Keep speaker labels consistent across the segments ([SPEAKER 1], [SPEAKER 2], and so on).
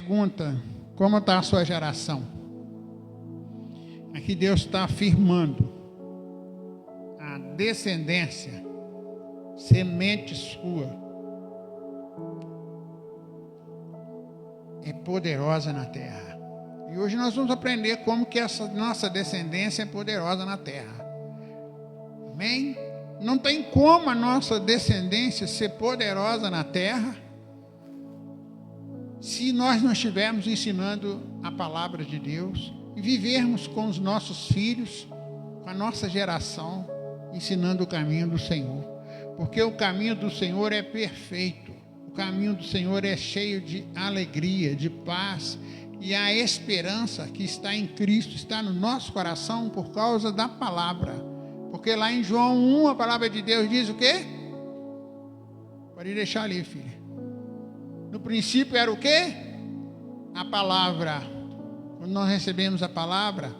[SPEAKER 1] pergunta: como está a sua geração? Aqui Deus está afirmando a descendência, semente sua, é poderosa na terra. E hoje nós vamos aprender como que essa nossa descendência é poderosa na terra. Amém? Não tem como a nossa descendência ser poderosa na terra se nós não estivermos ensinando a palavra de Deus e vivermos com os nossos filhos, com a nossa geração, ensinando o caminho do Senhor. Porque o caminho do Senhor é perfeito. O caminho do Senhor é cheio de alegria, de paz. E a esperança que está em Cristo está no nosso coração por causa da palavra. Porque lá em João 1, a palavra de Deus diz o quê? Pode deixar ali, filha. No princípio era o quê? A palavra. Quando nós recebemos a palavra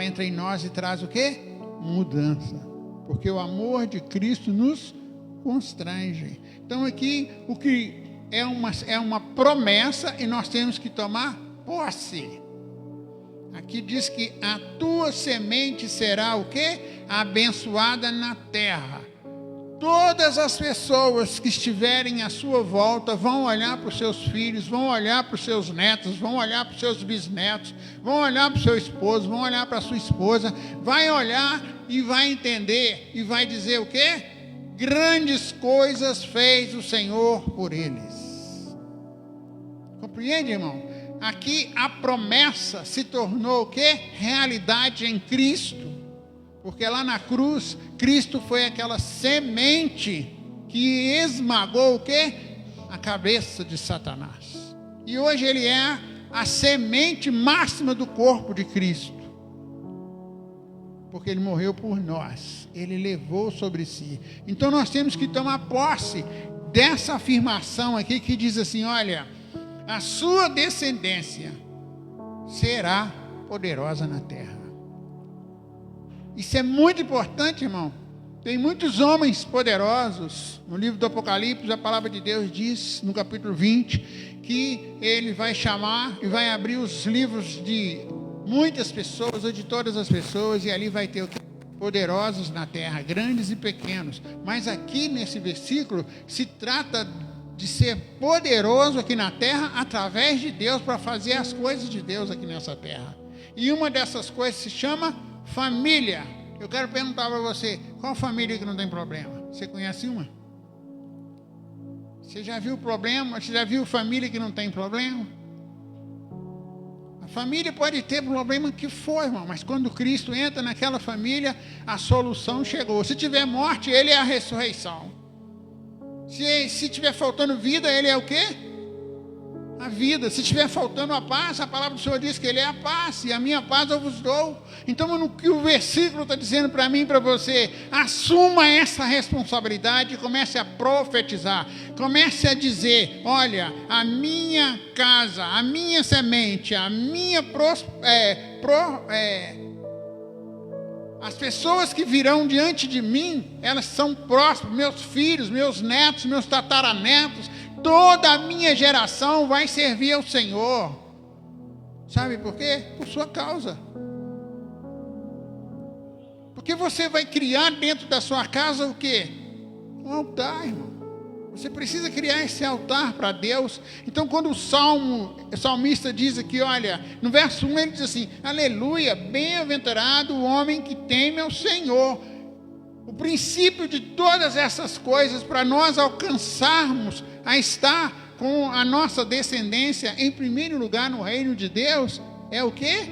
[SPEAKER 1] entra em nós e traz o quê? Mudança. Porque o amor de Cristo nos constrange. Então aqui o que é uma promessa e nós temos que tomar posse. Aqui diz que a tua semente será o quê? Abençoada na terra. Todas as pessoas que estiverem à sua volta vão olhar para os seus filhos, vão olhar para os seus netos, vão olhar para os seus bisnetos, vão olhar para o seu esposo, vão olhar para a sua esposa, vai olhar e vai entender e vai dizer o quê? Grandes coisas fez o Senhor por eles. Compreende, irmão? Aqui a promessa se tornou o quê? Realidade em Cristo. Porque lá na cruz, Cristo foi aquela semente que esmagou o quê? A cabeça de Satanás. E hoje ele é a semente máxima do corpo de Cristo. Porque ele morreu por nós. Ele levou sobre si. Então nós temos que tomar posse dessa afirmação aqui que diz assim, olha, a sua descendência será poderosa na terra. Isso é muito importante, irmão. Tem muitos homens poderosos. No livro do Apocalipse, a palavra de Deus diz, no capítulo 20, que ele vai chamar e vai abrir os livros de muitas pessoas, ou de todas as pessoas, e ali vai ter o que? Poderosos na terra, grandes e pequenos. Mas aqui nesse versículo, se trata de ser poderoso aqui na terra, através de Deus, para fazer as coisas de Deus aqui nessa terra. E uma dessas coisas se chama família. Eu quero perguntar para você, qual família que não tem problema? Você conhece uma? Você já viu problema? Você já viu família que não tem problema? A família pode ter problema que for, irmão, mas quando Cristo entra naquela família, a solução chegou. Se tiver morte, Ele é a ressurreição. Se tiver faltando vida, Ele é o quê? A vida. Se estiver faltando a paz, a palavra do Senhor diz que Ele é a paz, e a minha paz eu vos dou. Então, no que o versículo está dizendo para mim e para você, assuma essa responsabilidade e comece a profetizar. Comece a dizer, olha, a minha casa, a minha semente, a minha as pessoas que virão diante de mim, elas são próximas, meus filhos, meus netos, meus tataranetos, toda a minha geração vai servir ao Senhor. Sabe por quê? Por sua causa. Porque você vai criar dentro da sua casa o quê? Um altar, irmão. Você precisa criar esse altar para Deus. Então, quando o salmista diz aqui, olha, no verso 1 ele diz assim, aleluia, bem-aventurado o homem que teme ao Senhor. O princípio de todas essas coisas para nós alcançarmos a estar com a nossa descendência em primeiro lugar no reino de Deus é o quê?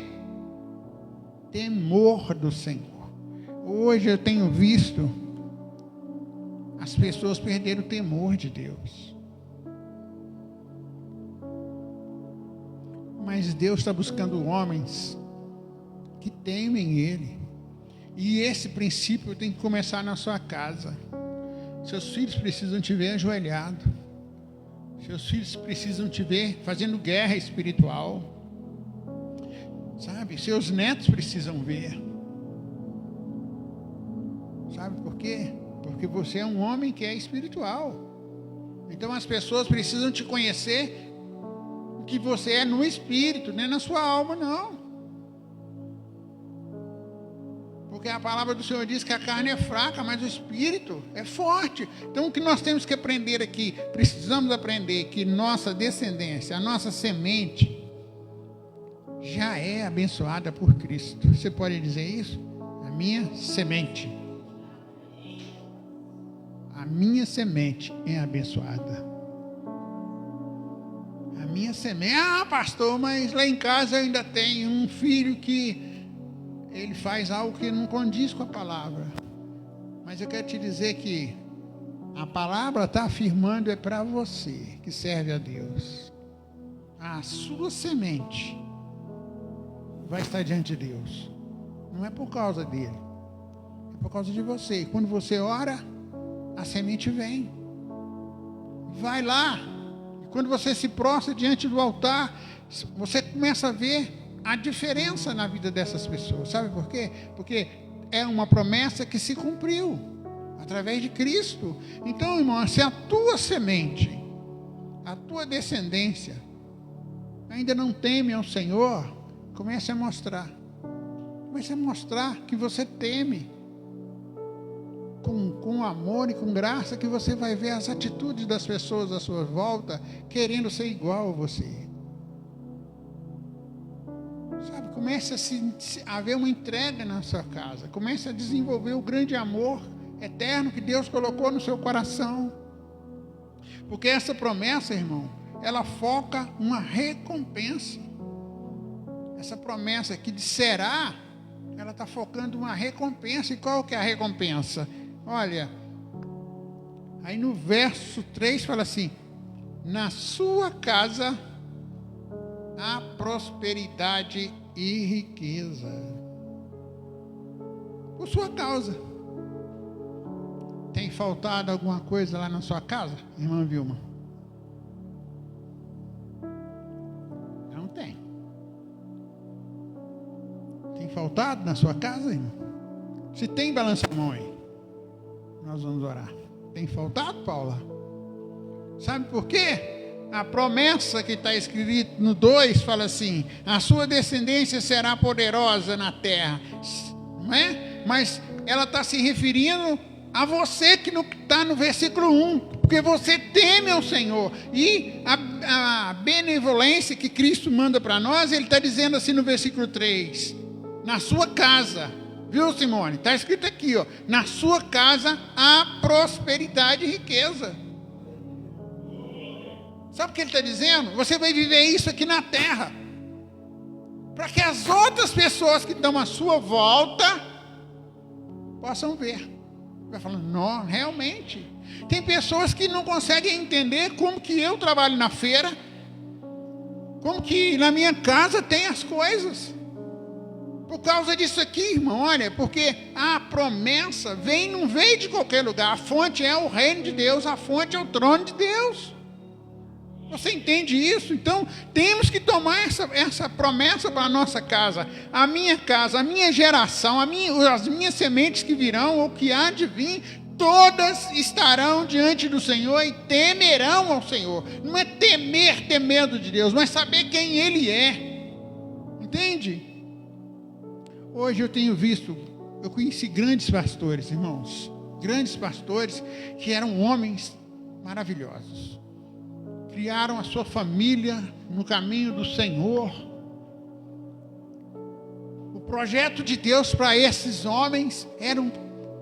[SPEAKER 1] Temor do Senhor. Hoje eu tenho visto as pessoas perderam o temor de Deus. Mas Deus está buscando homens que temem Ele. E esse princípio tem que começar na sua casa. Seus filhos precisam te ver ajoelhado. Seus filhos precisam te ver fazendo guerra espiritual. Sabe? Seus netos precisam ver. Sabe por quê? Porque você é um homem que é espiritual. Então as pessoas precisam te conhecer que você é no espírito, não é na sua alma, não. Porque a palavra do Senhor diz que a carne é fraca, mas o espírito é forte. Então o que nós temos que aprender aqui, precisamos aprender que nossa descendência, a nossa semente, já é abençoada por Cristo. Você pode dizer isso? A minha semente. A minha semente é abençoada. A minha semente. Ah, pastor, mas lá em casa eu ainda tenho um filho que ele faz algo que não condiz com a palavra. Mas eu quero te dizer que a palavra está afirmando é para você que serve a Deus. A sua semente vai estar diante de Deus. Não é por causa dele, é por causa de você. E quando você ora, a semente vem. Vai lá. E quando você se prostra diante do altar, você começa a ver a diferença na vida dessas pessoas. Sabe por quê? Porque é uma promessa que se cumpriu através de Cristo. Então, irmão, se a tua semente, a tua descendência ainda não teme ao Senhor, comece a mostrar. Comece a mostrar que você teme. Com amor e com graça, que você vai ver as atitudes das pessoas à sua volta querendo ser igual a você. Sabe, comece a haver uma entrega na sua casa. Comece a desenvolver o grande amor eterno que Deus colocou no seu coração. Porque essa promessa, irmão, ela foca uma recompensa. Essa promessa que será, ela está focando uma recompensa. E qual que é a recompensa? Olha, aí no verso 3 fala assim: na sua casa há prosperidade e riqueza. Por sua causa. Tem faltado alguma coisa lá na sua casa, irmã Vilma? Não tem. Tem faltado na sua casa, irmão? Se tem, balança a mão aí. Nós vamos orar. Tem faltado, Paula? Sabe por quê? A promessa que está escrita no 2 fala assim: a sua descendência será poderosa na terra, não é? Mas ela está se referindo a você que está no versículo 1, porque você teme ao Senhor. E a benevolência que Cristo manda para nós, ele está dizendo assim no versículo 3: na sua casa, viu, Simone? Está escrito aqui, ó, na sua casa há prosperidade e riqueza. Sabe o que ele está dizendo? Você vai viver isso aqui na terra, para que as outras pessoas que estão à sua volta possam ver. Vai falando, não, realmente. Tem pessoas que não conseguem entender como que eu trabalho na feira, como que na minha casa tem as coisas. Por causa disso aqui, irmão, olha, porque a promessa não veio de qualquer lugar. A fonte é o reino de Deus, a fonte é o trono de Deus. Você entende isso? Então, temos que tomar essa promessa para a nossa casa, a minha geração, as minhas sementes que virão ou que há de vir, todas estarão diante do Senhor e temerão ao Senhor. Não é ter medo de Deus, mas saber quem Ele é. Entende? Hoje eu conheci grandes pastores, irmãos, grandes pastores que eram homens maravilhosos. Criaram a sua família no caminho do Senhor. O projeto de Deus para esses homens eram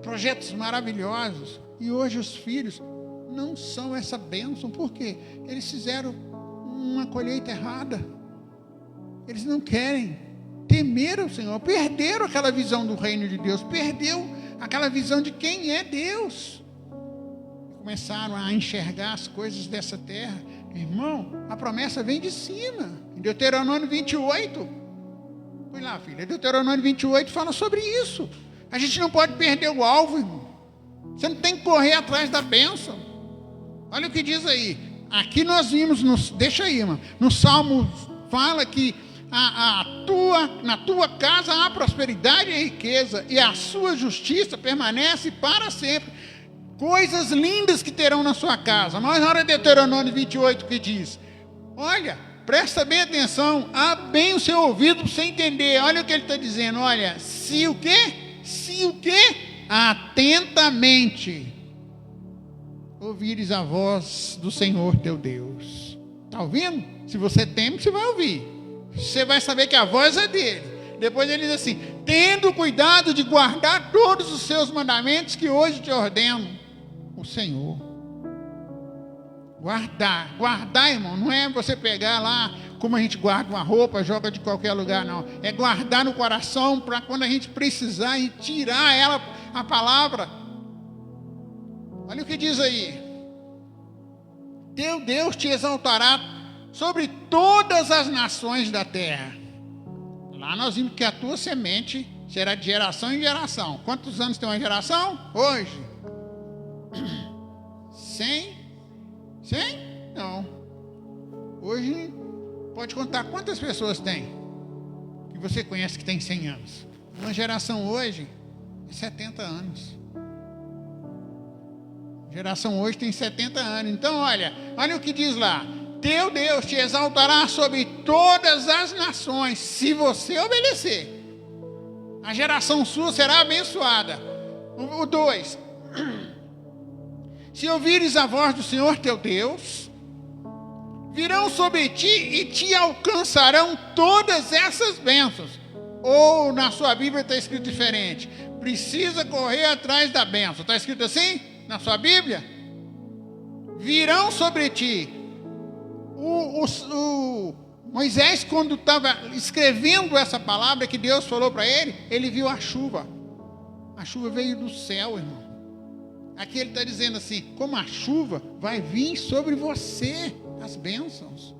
[SPEAKER 1] projetos maravilhosos. E hoje os filhos não são essa bênção. Por quê? Eles fizeram uma colheita errada. Eles não querem temer ao Senhor. Perderam aquela visão do reino de Deus. Perdeu aquela visão de quem é Deus. Começaram a enxergar as coisas dessa terra. Irmão, a promessa vem de cima. Em Deuteronômio 28. Fui lá, filha. Deuteronômio 28 fala sobre isso. A gente não pode perder o alvo, irmão. Você não tem que correr atrás da bênção. Olha o que diz aí. Aqui nós vimos, deixa aí, irmão. No Salmo fala que na tua casa há prosperidade e riqueza, e a sua justiça permanece para sempre. Coisas lindas que terão na sua casa. Mas olha Deuteronômio 28 que diz: olha, Presta bem atenção, abre bem o seu ouvido para você entender. Olha o que ele está dizendo, olha, se o quê? Se o quê? Atentamente ouvires a voz do Senhor teu Deus. Está ouvindo? Se você teme, você vai ouvir. Você vai saber que a voz é dele. Depois ele diz assim, tendo cuidado de guardar todos os seus mandamentos que hoje te ordeno, o Senhor. Guardar, irmão, não é você pegar lá, como a gente guarda uma roupa, joga de qualquer lugar, não. É guardar no coração, para quando a gente precisar e tirar ela, a palavra. Olha o que diz aí. Teu Deus te exaltará sobre todas as nações da terra. Lá nós vimos que a tua semente será de geração em geração. Quantos anos tem uma geração? Hoje. 100? Não. Hoje, pode contar quantas pessoas tem que você conhece que tem 100 anos. Uma geração hoje é 70 anos. A geração hoje tem 70 anos. Então, olha o que diz lá. Teu Deus te exaltará sobre todas as nações, se você obedecer. A geração sua será abençoada. O 2. Se ouvires a voz do Senhor teu Deus, virão sobre ti e te alcançarão todas essas bênçãos. Ou na sua Bíblia está escrito diferente. Precisa correr atrás da bênção. Está escrito assim na sua Bíblia? Virão sobre ti. Moisés, quando estava escrevendo essa palavra que Deus falou para ele, ele viu a chuva. A chuva veio do céu, irmão. Aqui ele está dizendo assim, como a chuva vai vir sobre você, as bênçãos.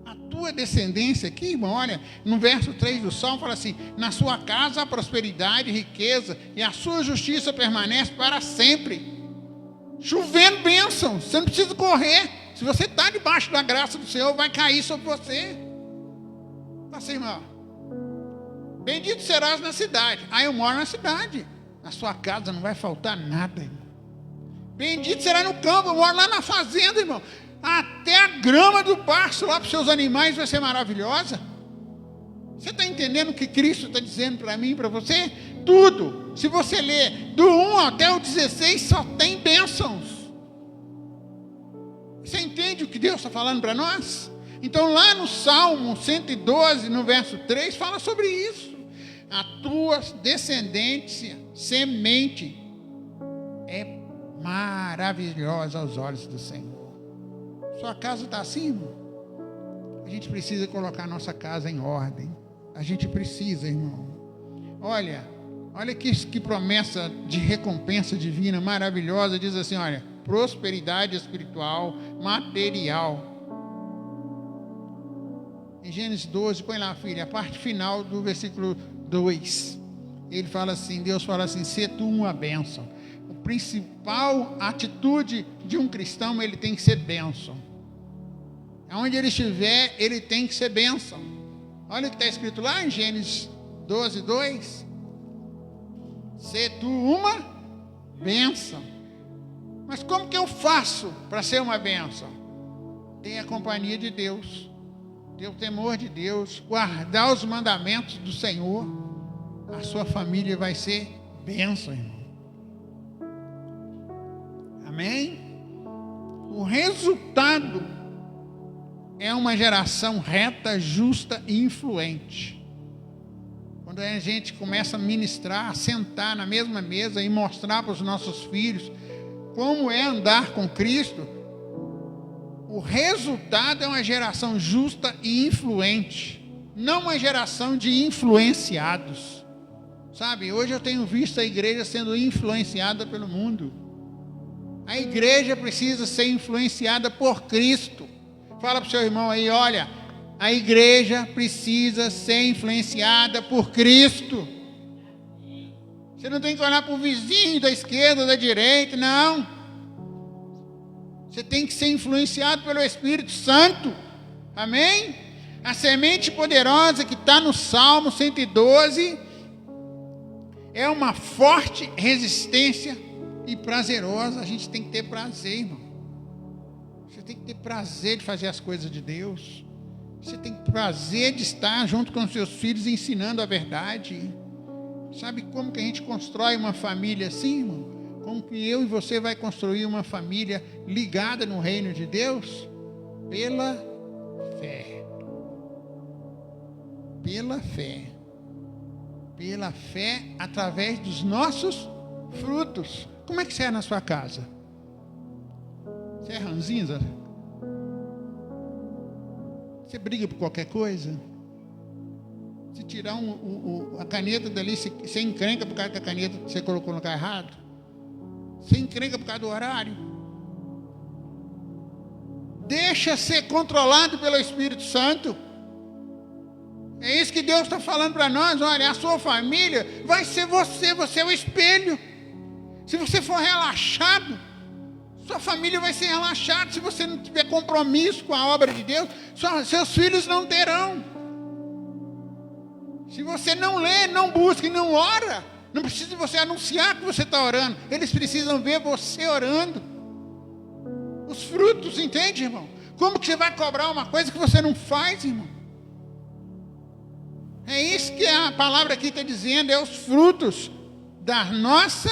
[SPEAKER 1] A tua descendência aqui, irmão, olha, no verso 3 do Salmo, fala assim, na sua casa há prosperidade e riqueza, e a sua justiça permanece para sempre. Chovendo bênçãos, você não precisa correr. Se você está debaixo da graça do Senhor, vai cair sobre você. Assim, irmão. Bendito serás na cidade. Eu moro na cidade. Na sua casa não vai faltar nada, irmão. Bendito será no campo. Eu moro lá na fazenda, irmão. Até a grama do pasto lá para os seus animais vai ser maravilhosa. Você está entendendo o que Cristo está dizendo para mim e para você? Tudo. Se você ler do 1 até o 16, só tem bênçãos. Você entende o que Deus está falando para nós? Então lá no Salmo 112, no verso 3, fala sobre isso. A tua descendência, semente, é maravilhosa aos olhos do Senhor. Sua casa está assim, irmão? A gente precisa colocar nossa casa em ordem. A gente precisa, irmão. Olha que promessa de recompensa divina maravilhosa. Diz assim, olha, prosperidade espiritual, material. Em Gênesis 12, põe lá, filha, a parte final do versículo 2. Ele fala assim, Deus fala assim, se tu uma bênção. A principal atitude de um cristão, ele tem que ser bênção. Aonde ele estiver, ele tem que ser bênção. Olha o que está escrito lá em Gênesis 12, 2. Se tu uma bênção. Mas como que eu faço para ser uma bênção? Tenha a companhia de Deus, ter o temor de Deus, guardar os mandamentos do Senhor, a sua família vai ser bênção, irmão. Amém? O resultado é uma geração reta, justa e influente. Quando a gente começa a ministrar, a sentar na mesma mesa e mostrar para os nossos filhos como é andar com Cristo, o resultado é uma geração justa e influente, não uma geração de influenciados. Sabe, hoje eu tenho visto a igreja sendo influenciada pelo mundo. A igreja precisa ser influenciada por Cristo. Fala para o seu irmão aí, olha, a igreja precisa ser influenciada por Cristo. Você não tem que olhar para o vizinho da esquerda ou da direita, não. Você tem que ser influenciado pelo Espírito Santo. Amém? A semente poderosa que está no Salmo 112 é uma forte resistência e prazerosa. A gente tem que ter prazer, irmão. Você tem que ter prazer de fazer as coisas de Deus. Você tem prazer de estar junto com os seus filhos ensinando a verdade. Sabe como que a gente constrói uma família assim, irmão? Como que eu e você vai construir uma família ligada no reino de Deus? Pela fé. Pela fé. Pela fé através dos nossos frutos. Como é que você é na sua casa? Você é ranzinza? Você briga por qualquer coisa? Se tirar a caneta dali, você encrenca por causa que a caneta você colocou no lugar errado? Você encrenca por causa do horário? Deixa ser controlado pelo Espírito Santo. É isso que Deus está falando para nós. Olha, a sua família vai ser você. Você é o espelho. Se você for relaxado, sua família vai ser relaxada. Se você não tiver compromisso com a obra de Deus, seus filhos não terão. Se você não lê, não busca e não ora, não precisa você anunciar que você está orando. Eles precisam ver você orando. Os frutos, entende, irmão? Como que você vai cobrar uma coisa que você não faz, irmão? É isso que a palavra aqui está dizendo, é os frutos da nossa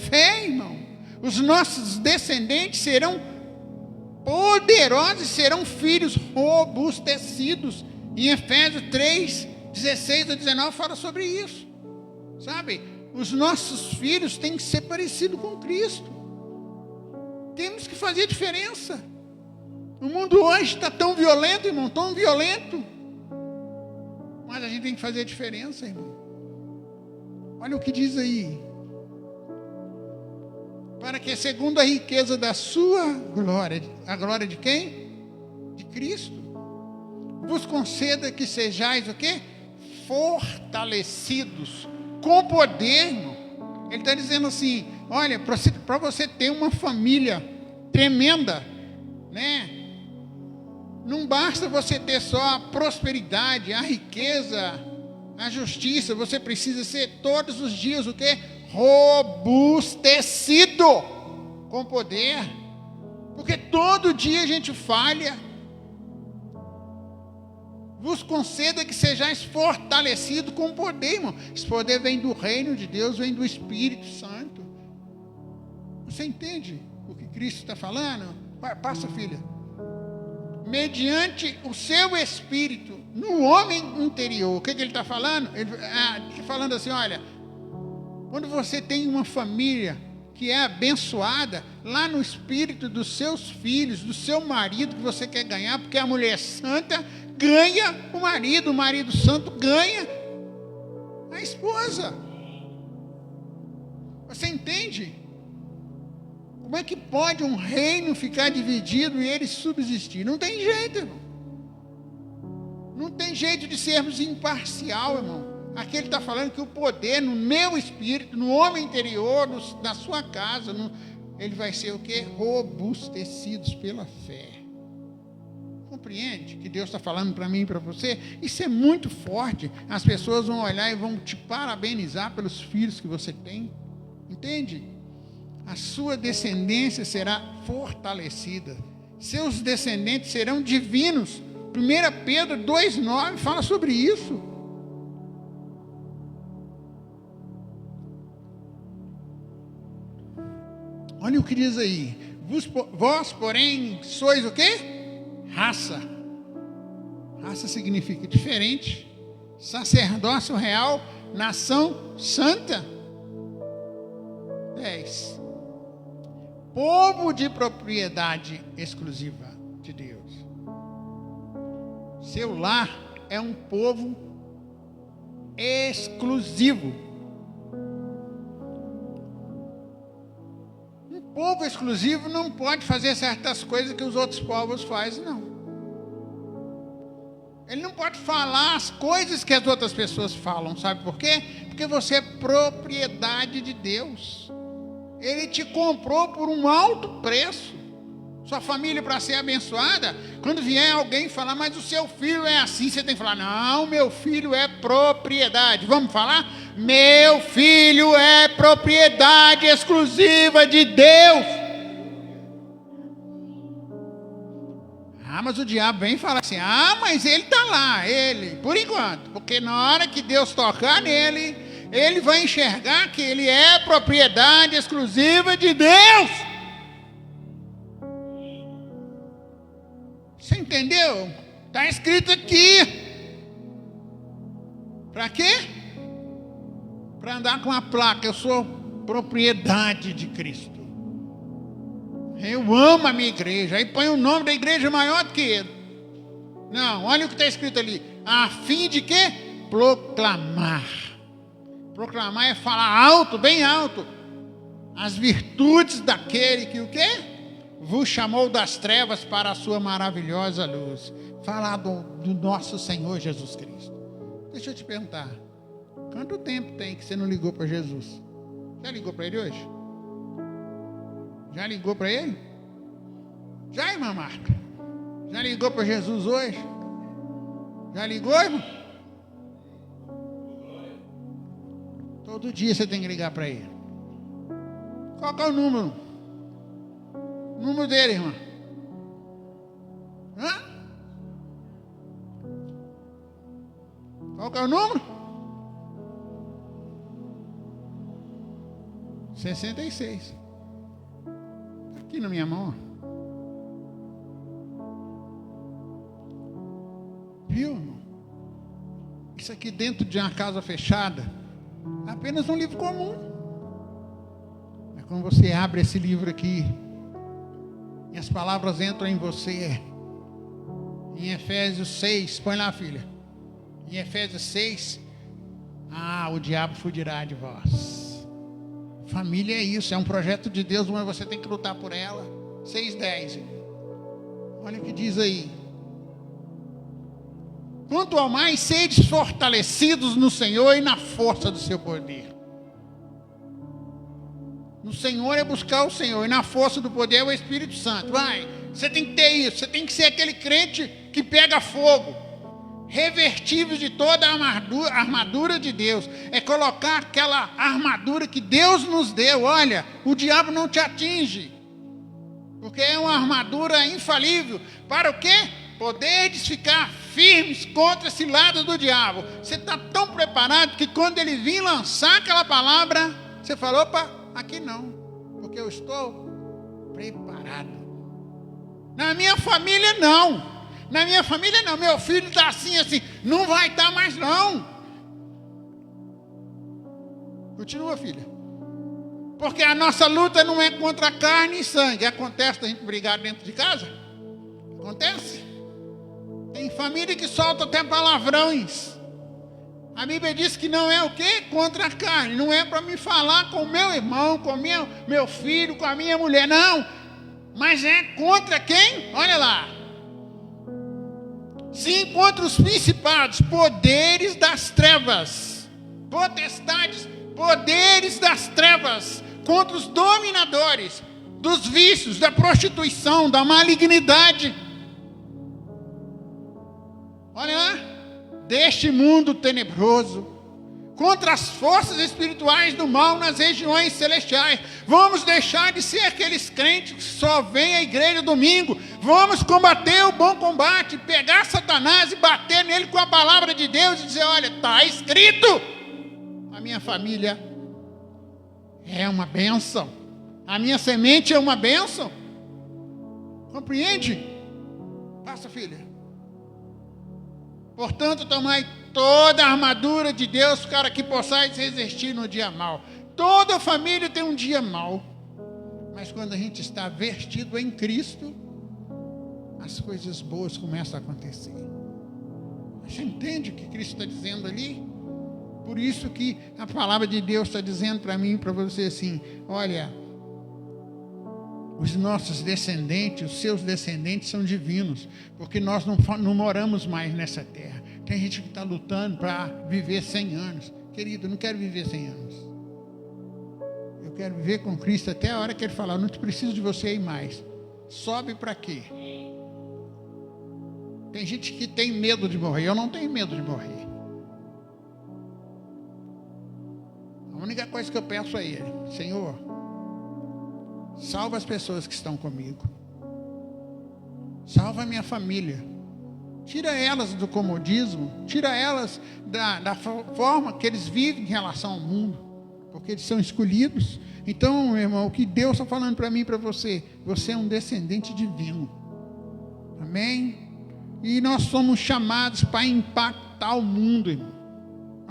[SPEAKER 1] fé, irmão. Os nossos descendentes serão poderosos, serão filhos robustecidos. Em Efésios 3, 16 a 19 fala sobre isso. Sabe? Os nossos filhos têm que ser parecidos com Cristo. Temos que fazer diferença. O mundo hoje está tão violento, irmão, tão violento. Mas a gente tem que fazer diferença, irmão. Olha o que diz aí. Para que segundo a riqueza da sua glória, a glória de quem? De Cristo, vos conceda que sejais o quê? Fortalecidos com poder, irmão. Ele está dizendo assim, olha, para você ter uma família tremenda, né? Não basta você ter só a prosperidade, a riqueza, a justiça. Você precisa ser todos os dias o quê? Robustecido com poder. Porque todo dia a gente falha. Vos conceda que sejais fortalecidos com poder, irmão. Esse poder vem do reino de Deus, vem do Espírito Santo. Você entende o que Cristo está falando? Passa, filha. Mediante o seu espírito no homem interior. O que ele está falando? Ele está falando assim, olha, quando você tem uma família que é abençoada, lá no espírito dos seus filhos, do seu marido que você quer ganhar, porque a mulher santa ganha o marido santo ganha a esposa. Você entende? Como é que pode um reino ficar dividido e ele subsistir? Não tem jeito, irmão. Não tem jeito de sermos imparcial, irmão. Aqui ele está falando que o poder no meu espírito, no homem interior, na sua casa, ele vai ser o quê? Robustecidos pela fé. Compreende que Deus está falando para mim e para você? Isso é muito forte. As pessoas vão olhar e vão te parabenizar pelos filhos que você tem. Entende? A sua descendência será fortalecida. Seus descendentes serão divinos. 1 Pedro 2,9 fala sobre isso. Olha o que diz aí. Vós, porém, sois o quê? Raça. Raça significa diferente. Sacerdócio real, nação santa. 10. Povo de propriedade exclusiva de Deus. Seu lar é um povo exclusivo. Um povo exclusivo não pode fazer certas coisas que os outros povos fazem, não. Ele não pode falar as coisas que as outras pessoas falam, sabe por quê? Porque você é propriedade de Deus. Ele te comprou por um alto preço. Sua família, para ser abençoada, quando vier alguém falar, mas o seu filho é assim, você tem que falar, não, meu filho é propriedade. Vamos falar? Meu filho é propriedade exclusiva de Deus. Ah, mas o diabo vem e fala assim, mas ele está lá, ele, por enquanto. Porque na hora que Deus tocar nele, ele vai enxergar que ele é propriedade exclusiva de Deus. Você entendeu? Está escrito aqui. Para quê? Para andar com a placa, eu sou propriedade de Cristo. Eu amo a minha igreja. Aí põe o nome da igreja maior do que ele. Não, olha o que está escrito ali. A fim de quê? Proclamar. Proclamar é falar alto, bem alto, as virtudes daquele que o quê? Vos chamou das trevas para a sua maravilhosa luz. Falar do nosso Senhor Jesus Cristo. Deixa eu te perguntar. Quanto tempo tem que você não ligou para Jesus? Já ligou para ele hoje? Já ligou para ele? Já, irmã Marta? Já ligou para Jesus hoje? Já ligou, irmão? Todo dia você tem que ligar para ele. Qual que é o número? O número dele, irmã? Hã? Qual que é o número? 66. Está aqui na minha mão. Viu, irmão? Isso aqui dentro de uma casa fechada é apenas um livro comum. Mas quando você abre esse livro aqui e as palavras entram em você, em Efésios 6, põe lá, filha. Em Efésios 6, o diabo fugirá de vós. Família é isso, é um projeto de Deus, mas você tem que lutar por ela. 6:10. Olha o que diz aí. Quanto ao mais, sedes fortalecidos no Senhor e na força do seu poder. No Senhor é buscar o Senhor, e na força do poder é o Espírito Santo. Vai, você tem que ter isso, você tem que ser aquele crente que pega fogo, revertível de toda a armadura de Deus. É colocar aquela armadura que Deus nos deu. Olha, o diabo não te atinge, porque é uma armadura infalível. Para o quê? Poderes ficar firmes contra esse lado do diabo. Você está tão preparado que quando ele vir lançar aquela palavra, você fala, opa, aqui não, porque eu estou preparado. Na minha família não. Na minha família não. Meu filho está assim, não vai estar mais não. Continua, filha. Porque a nossa luta não é contra carne e sangue. Acontece a gente brigar dentro de casa? Acontece. Tem família que solta até palavrões. A Bíblia diz que não é o quê? Contra a carne. Não é para me falar com o meu irmão, com meu filho, com a minha mulher. Não. Mas é contra quem? Olha lá. Sim, contra os principados, poderes das trevas. Potestades, poderes das trevas. Contra os dominadores dos vícios, da prostituição, da malignidade. Olha lá, deste mundo tenebroso, contra as forças espirituais do mal nas regiões celestiais. Vamos deixar de ser aqueles crentes que só vêm à igreja domingo. Vamos combater o bom combate, pegar Satanás e bater nele com a palavra de Deus e dizer, olha, está escrito, a minha família é uma bênção, a minha semente é uma bênção. Compreende? Passa, filha. Portanto, tomai toda a armadura de Deus para que possais resistir no dia mau. Toda família tem um dia mau. Mas quando a gente está vestido em Cristo, as coisas boas começam a acontecer. Você entende o que Cristo está dizendo ali? Por isso que a palavra de Deus está dizendo para mim e para você assim, olha, os nossos descendentes, os seus descendentes são divinos, porque nós não moramos mais nessa terra. Tem gente que está lutando para viver 100 anos. Querido, eu não quero viver 100 anos. Eu quero viver com Cristo até a hora que Ele falar, eu não preciso de você aí mais. Sobe para quê? Tem gente que tem medo de morrer. Eu não tenho medo de morrer. A única coisa que eu peço a Ele, Senhor, salva as pessoas que estão comigo. Salva a minha família. Tira elas do comodismo. Tira elas da forma que eles vivem em relação ao mundo. Porque eles são escolhidos. Então, meu irmão, o que Deus está falando para mim e para você? Você é um descendente divino. Amém? E nós somos chamados para impactar o mundo, irmão.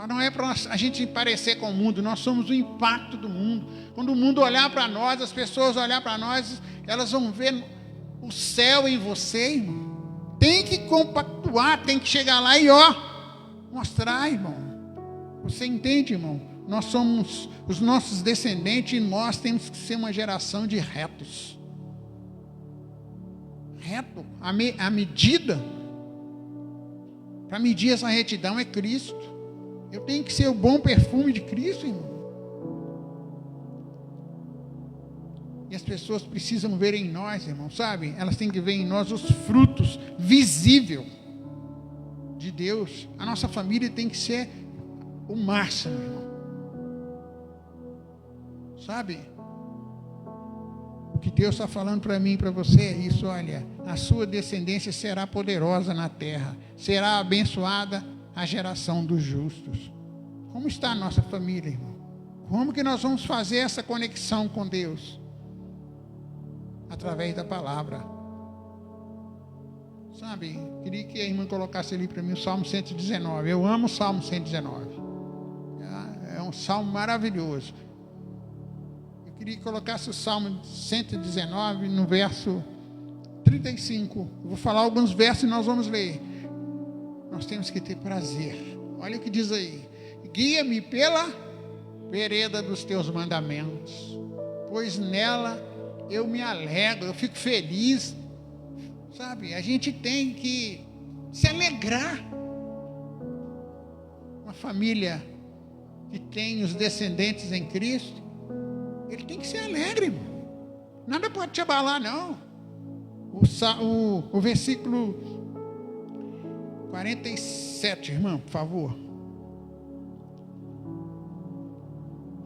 [SPEAKER 1] Não é para a gente parecer com o mundo, nós somos o impacto do mundo. Quando o mundo olhar para nós, as pessoas olhar para nós, elas vão ver o céu em você, irmão. Tem que compactuar, tem que chegar lá e mostrar, irmão. Você entende, irmão? Nós somos os nossos descendentes e nós temos que ser uma geração de retos. Reto, a medida para medir essa retidão é Cristo. Eu tenho que ser o bom perfume de Cristo, irmão. E as pessoas precisam ver em nós, irmão, sabe? Elas têm que ver em nós os frutos visíveis de Deus. A nossa família tem que ser o máximo, irmão. Sabe? O que Deus está falando para mim e para você é isso, olha. A sua descendência será poderosa na terra. Será abençoada a geração dos justos. Como está a nossa família, irmão? Como que nós vamos fazer essa conexão com Deus? Através da palavra. Sabe, queria que a irmã colocasse ali para mim o Salmo 119. Eu amo o Salmo 119. É um salmo maravilhoso. Eu queria que colocasse o Salmo 119 no verso 35. Eu vou falar alguns versos e nós vamos ler. Nós temos que ter prazer. Olha o que diz aí. Guia-me pela vereda dos teus mandamentos, pois nela eu me alegro, eu fico feliz. Sabe, a gente tem que se alegrar. Uma família que tem os descendentes em Cristo, ele tem que ser alegre, irmão. Nada pode te abalar, não. O versículo 47, irmão, por favor.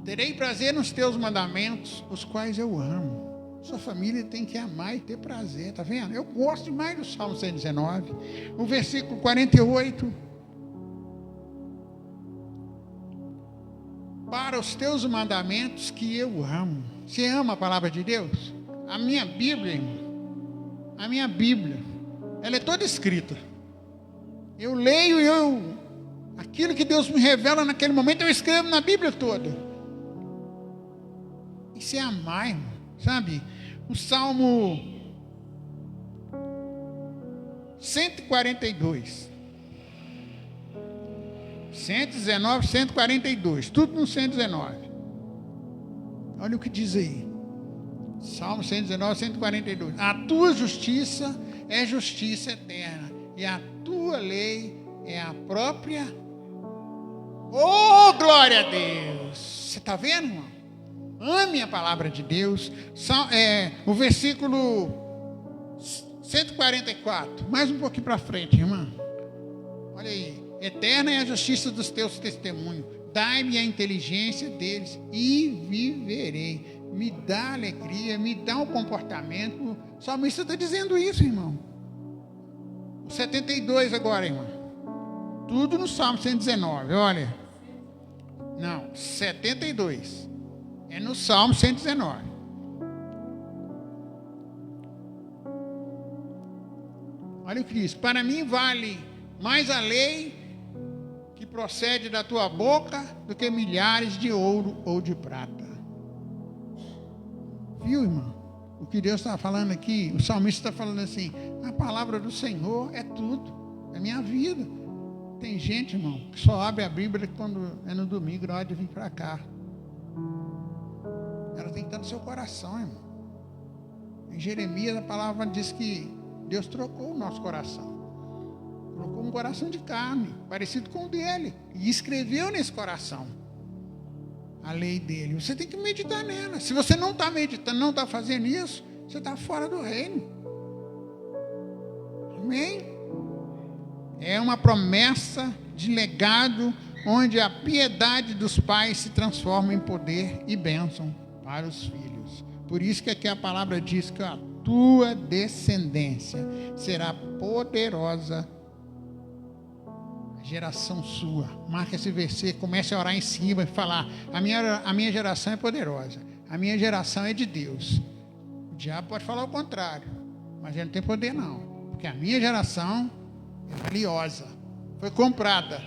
[SPEAKER 1] Terei prazer nos teus mandamentos, os quais eu amo. Sua família tem que amar e ter prazer, tá vendo? Eu gosto demais do Salmo 119. O versículo 48. Para os teus mandamentos que eu amo. Você ama a palavra de Deus? A minha Bíblia, irmão, ela é toda escrita. Eu leio, aquilo que Deus me revela naquele momento, eu escrevo na Bíblia toda. Isso é amar, irmão, sabe? O Salmo 142. 119, 142. Tudo no 119. Olha o que diz aí. Salmo 119, 142. A tua justiça é justiça eterna. E a tua lei é a própria. Oh, glória a Deus! Você está vendo, irmão? Ame a palavra de Deus. O versículo 144. Mais um pouquinho para frente, irmã. Olha aí. Eterna é a justiça dos teus testemunhos. Dai-me a inteligência deles e viverei. Me dá alegria, me dá um comportamento. O salmista está dizendo isso, irmão. O 72 agora, irmão. Tudo no Salmo 119, olha. Não, 72. É no Salmo 119. Olha o que diz. Para mim vale mais a lei que procede da tua boca do que milhares de ouro ou de prata. Viu, irmão? O que Deus está falando aqui, o salmista está falando assim, a palavra do Senhor é tudo, é minha vida. Tem gente, irmão, que só abre a Bíblia quando é no domingo, na hora de vir para cá. Ela tem que estar no seu coração, irmão. Em Jeremias a palavra diz que Deus trocou o nosso coração. Colocou um coração de carne, parecido com o dele. E escreveu nesse coração a lei dele. Você tem que meditar nela. Se você não está meditando, não está fazendo isso, você está fora do reino. Amém? É uma promessa de legado onde a piedade dos pais se transforma em poder e bênção para os filhos. Por isso que aqui a palavra diz que a tua descendência será poderosa. A geração sua. Marca esse versículo, comece a orar em cima e falar: a minha geração é poderosa. A minha geração é de Deus. O diabo pode falar o contrário, mas ele não tem poder não. Porque a minha geração é valiosa. Foi comprada.